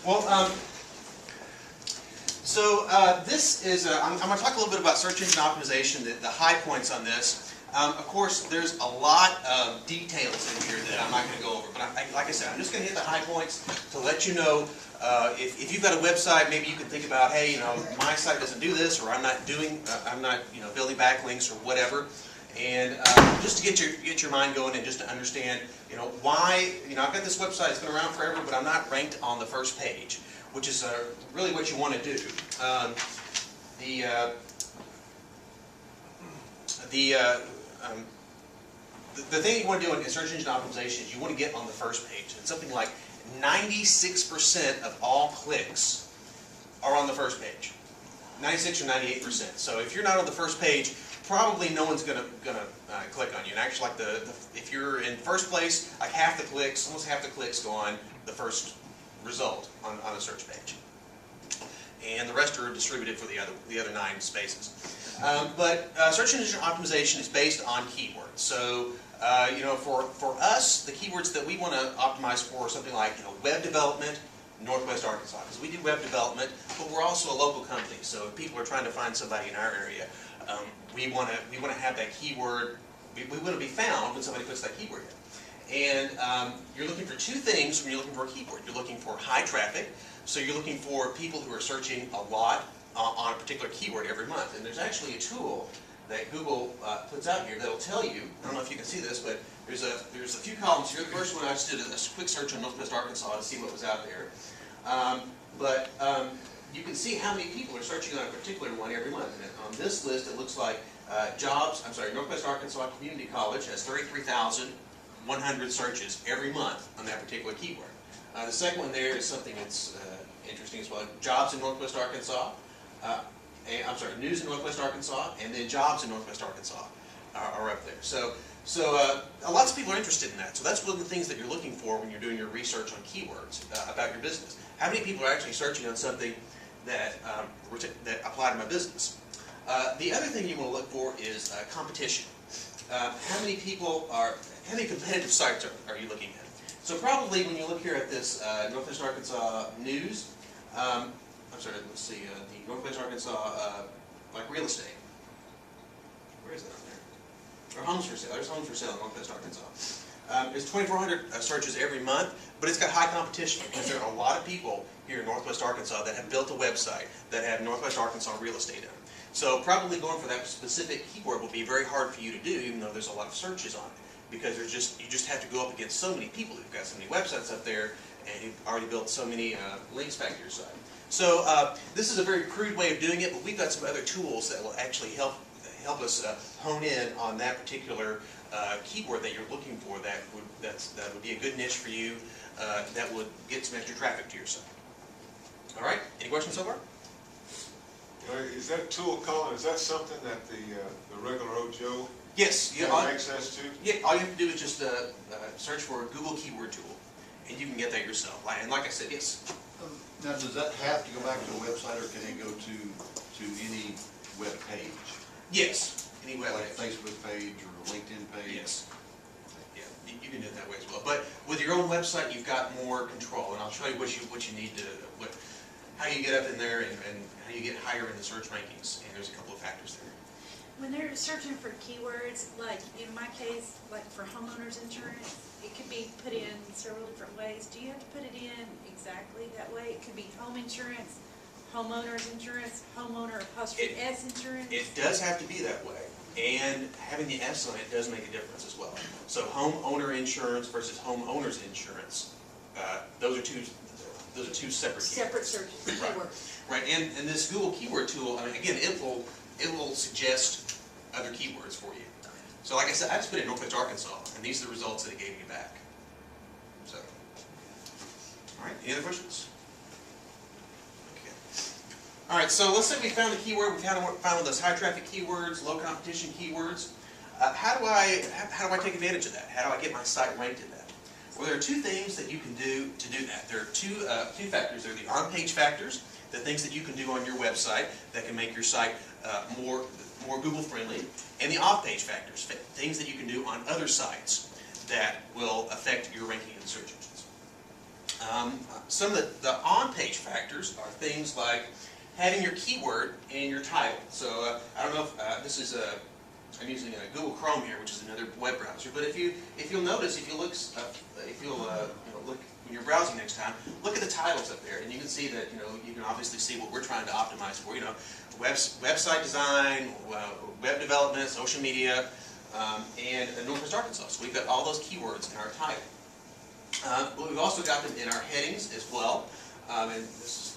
Well, this is, I'm going to talk a little bit about search engine optimization, the high points on this. Of course, there's a lot of details in here that I'm not going to go over, but like I said, I'm just going to hit the high points to let you know if you've got a website, maybe you can think about, hey, my site doesn't do this, or I'm not building backlinks or whatever, and just to get your mind going and just to understand, why, I've got this website, it's been around forever, but I'm not ranked on the first page, which is really what you want to do. The thing you want to do in search engine optimization is you want to get on the first page. And something like 96% of all clicks are on the first page. 96 or 98%. So if you're not on the first page, probably no one's gonna click on you. And actually, if you're in first place, like almost half the clicks go on the first result on a search page, and the rest are distributed for the other 9 spaces. But search engine optimization is based on keywords. So for us, the keywords that we want to optimize for are something like web development, Northwest Arkansas, because we do web development, but we're also a local company. So if people are trying to find somebody in our area, we want to have that keyword. We want to be found when somebody puts that keyword in. And you're looking for 2 things when you're looking for a keyword. You're looking for high traffic, so you're looking for people who are searching a lot on a particular keyword every month. And there's actually a tool that Google puts out here that'll tell you, I don't know if you can see this, but there's a few columns here. The first one, I just did a quick search on Northwest Arkansas to see what was out there. You can see how many people are searching on a particular one every month. And on this list, it looks like Northwest Arkansas Community College has 33,100 searches every month on that particular keyword. The second one there is something that's interesting as well. Jobs in Northwest Arkansas. News in Northwest Arkansas, and then jobs in Northwest Arkansas are up there. So lots of people are interested in that. So that's one of the things that you're looking for when you're doing your research on keywords about your business. How many people are actually searching on something that apply to my business? The other thing you want to look for is competition. How many competitive sites are you looking at? So probably when you look here at this Northwest Arkansas news, let's see, the Northwest Arkansas real estate. Where is that on there? Or homes for sale. There's homes for sale in Northwest Arkansas. There's 2,400 searches every month, but it's got high competition because there are a lot of people here in Northwest Arkansas that have built a website that have Northwest Arkansas real estate in it. So probably going for that specific keyword will be very hard for you to do, even though there's a lot of searches on it, because you just have to go up against so many people who've got so many websites up there and who've already built so many links back to your site. So this is a very crude way of doing it, but we've got some other tools that will actually help us hone in on that particular keyword that you're looking for. That would be a good niche for you. That would get some extra traffic to your site. All right. Any questions so far? Is that tool, Colin? Is that something that the regular old Joe has access to? Yeah. All you have to do is just search for a Google keyword tool, and you can get that yourself. And like I said, yes. Now, does that have to go back to a website, or can it go to any web page? Yes, any web like page. Facebook page or LinkedIn page? Yes. Yeah, you can do it that way as well. But with your own website, you've got more control, and I'll show you what you need to, how you get up in there, and how you get higher in the search rankings. And there's a couple of factors there. When they're searching for keywords, like in my case, like for homeowners insurance, it could be put in several different ways. Do you have to put it in exactly that way? It could be home insurance, homeowners insurance, homeowner apostrophe S insurance. It does have to be that way, and having the S on it does make a difference as well. So homeowner insurance versus homeowners insurance, those are two separate keywords. Separate searches, keywords. Right, and this Google keyword tool, again, it will suggest other keywords for you. So like I said, I just put in Northwest Arkansas, and these are the results that it gave me back. So, all right, any other questions? Okay. All right, so let's say we found the keyword, we found one of those high traffic keywords, low competition keywords. How do I take advantage of that? How do I get my site ranked in that? Well, there are 2 things that you can do to do that. There are two factors. There are the on-page factors, the things that you can do on your website that can make your site more Google friendly, and the off-page factors, things that you can do on other sites that will affect your ranking in the search engines. Some of the on-page factors are things like having your keyword in your title. So I don't know if this is I'm using Google Chrome here, which is another web browser. But if you'll notice, if you look look when you're browsing next time, look at the titles up there, and you can see that you can obviously see what we're trying to optimize for. Website design, web development, social media, and Northwest Arkansas. So we've got all those keywords in our title. But we've also got them in our headings as well. And this is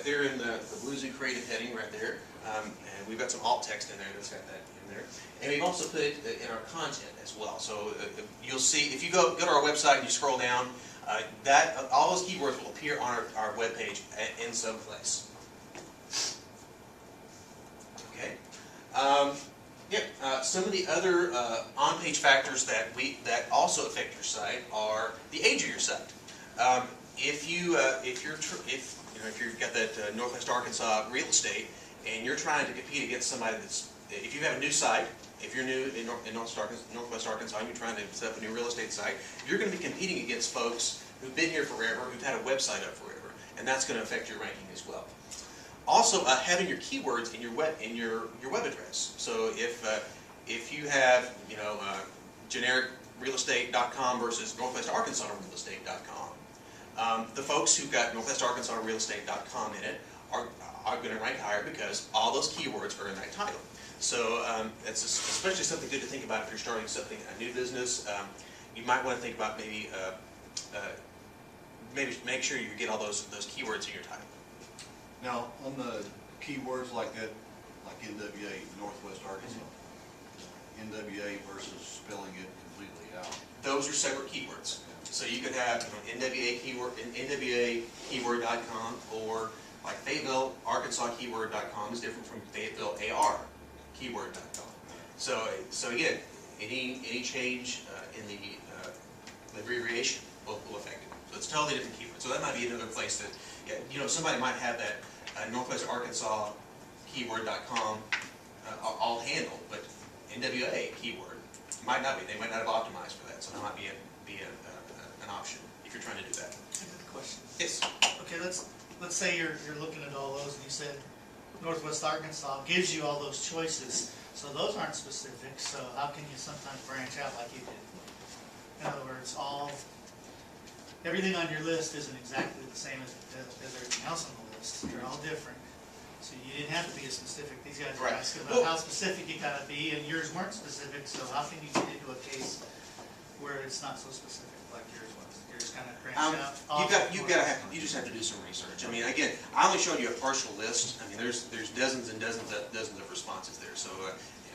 they're in the Blue Zoo Creative heading right there. And we've got some alt text in there that's got that in there. And we've also put it in our content as well. So you'll see, if you go to our website and you scroll down, all those keywords will appear on our webpage in some place. Okay. Some of the other on-page factors that also affect your site are the age of your site. If you've got that Northwest Arkansas real estate and you're trying to compete against somebody if you have a new site, if you're new in Northwest Arkansas and you're trying to set up a new real estate site, you're going to be competing against folks who've been here forever, who've had a website up forever, and that's going to affect your ranking as well. Also, having your keywords in your web address. So if you have generic realestate.com versus northwestarkansasrealestate.com, the folks who've got northwestarkansasrealestate.com in it are going to rank higher because all those keywords are in that title. So it's especially something good to think about if you're starting something, a new business. You might want to think about maybe make sure you get all those keywords in your title. Now, on the keywords like that, like NWA, Northwest Arkansas, NWA versus spelling it completely out. Those are separate keywords. So you could have NWA keyword.com, or like Fayetteville, Arkansas keyword.com is different from Fayetteville AR keyword.com. So again, any change in the abbreviation will affect it. So it's totally different keywords. So that might be another place that somebody might have that Northwest Arkansas keyword.com all handled, but NWA keyword might not be. They might not have optimized for that. So that might be an option if you're trying to do that. I have a question. Yes. Okay, let's say you're looking at all those and you said Northwest Arkansas gives you all those choices. So those aren't specific, so how can you sometimes branch out like you did? In other words, everything on your list isn't exactly the same as everything else on the list. They're all different. So you didn't have to be as specific. These guys are asking about how specific you gotta be, and yours weren't specific, so how can you get into a case where it's not so specific like yours was? You're just kind of branching out. You just have to do some research. I mean, again, I only showed you a partial list. I mean, there's dozens and dozens of responses there. So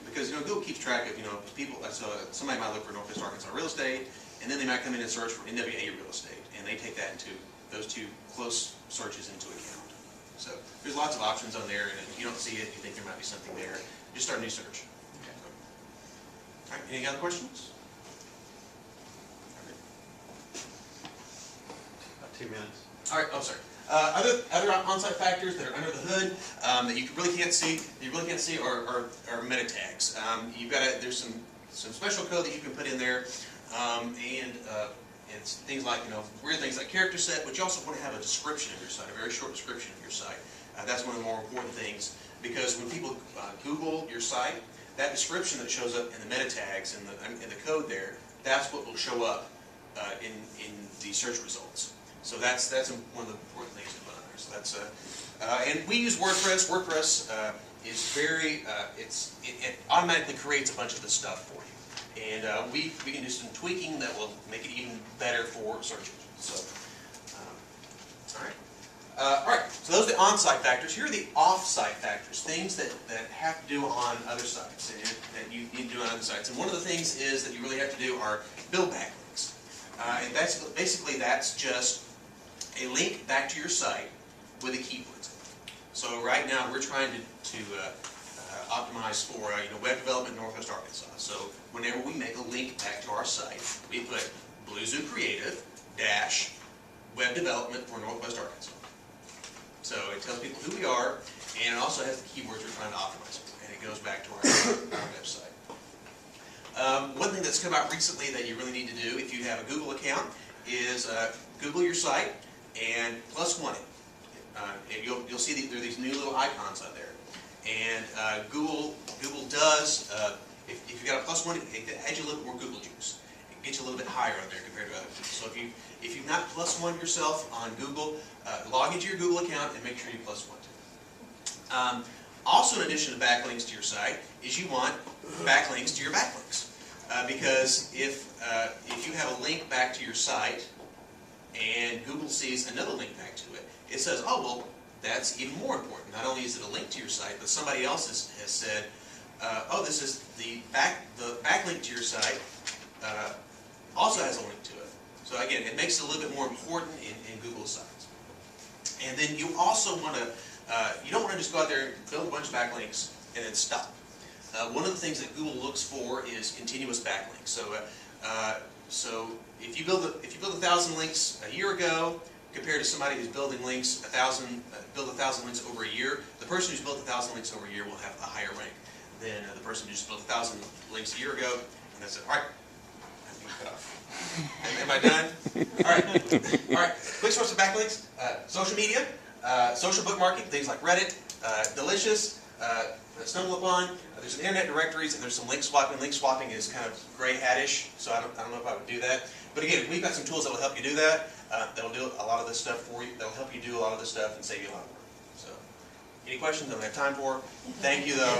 because Google keeps track of people. So somebody might look for Northwest Arkansas real estate, and then they might come in and search for NWA real estate, and they take that into those two close searches into account. So there's lots of options on there, and if you don't see it, you think there might be something there, just start a new search. Okay. All right. Any other questions? 2 minutes. All right. Oh, sorry. Other on-site factors that are under the hood that you really can't see, are meta tags. There's some special code that you can put in there, and it's things like weird things like character set, but you also want to have a description of your site, a very short description of your site. That's one of the more important things, because when people Google your site, that description that shows up in the meta tags and the code there, that's what will show up in the search results. So that's one of the important things to put on there. So that's and we use WordPress. WordPress is very it automatically creates a bunch of this stuff for you, and we can do some tweaking that will make it even better for search engines. So all right. So those are the on-site factors. Here are the off-site factors, things that have to do on other sites and that you need to do on other sites. And one of the things is that you really have to do are build backlinks, and that's just a link back to your site with a keyword. So right now we're trying to optimize for web development in Northwest Arkansas. So whenever we make a link back to our site, we put Blue Zoo Creative - web development for Northwest Arkansas. So it tells people who we are, and it also has the keywords we're trying to optimize for, and it goes back to our website. One thing that's come out recently that you really need to do if you have a Google account is Google your site and +1 it. And you'll see there are these new little icons on there. And Google does, if you've got a +1, it adds you a little bit more Google juice. It gets you a little bit higher on there compared to other people. So if you've not +1 yourself on Google, log into your Google account and make sure you +1 too. Also, in addition to backlinks to your site, is you want backlinks to your backlinks. Because if you have a link back to your site and Google sees another link back to it, it says, oh, well, that's even more important. Not only is it a link to your site, but somebody else has said, oh, this is the backlink to your site also has a link to it. So again, it makes it a little bit more important in Google sites. And then you also want to, you don't want to just go out there and build a bunch of backlinks and then stop. One of the things that Google looks for is continuous backlinks. So if you build 1,000 links a year ago compared to somebody who's building links 1,000 links over a year, the person who's built 1,000 links over a year will have a higher rank than the person who just built 1,000 links a year ago. And that's it. All right. Cut off. Am I done? All right. All right. Quick source of backlinks: social media, social bookmarking, things like Reddit, Delicious, StumbleUpon. There's an internet directories, and there's some link swapping. Link swapping is kind of gray hat-ish, so I don't know if I would do that. But again, we've got some tools that will help you do that. That will do a lot of this stuff for you. That will help you do a lot of this stuff and save you a lot of work. So, any questions? I don't have time for. Thank you, though.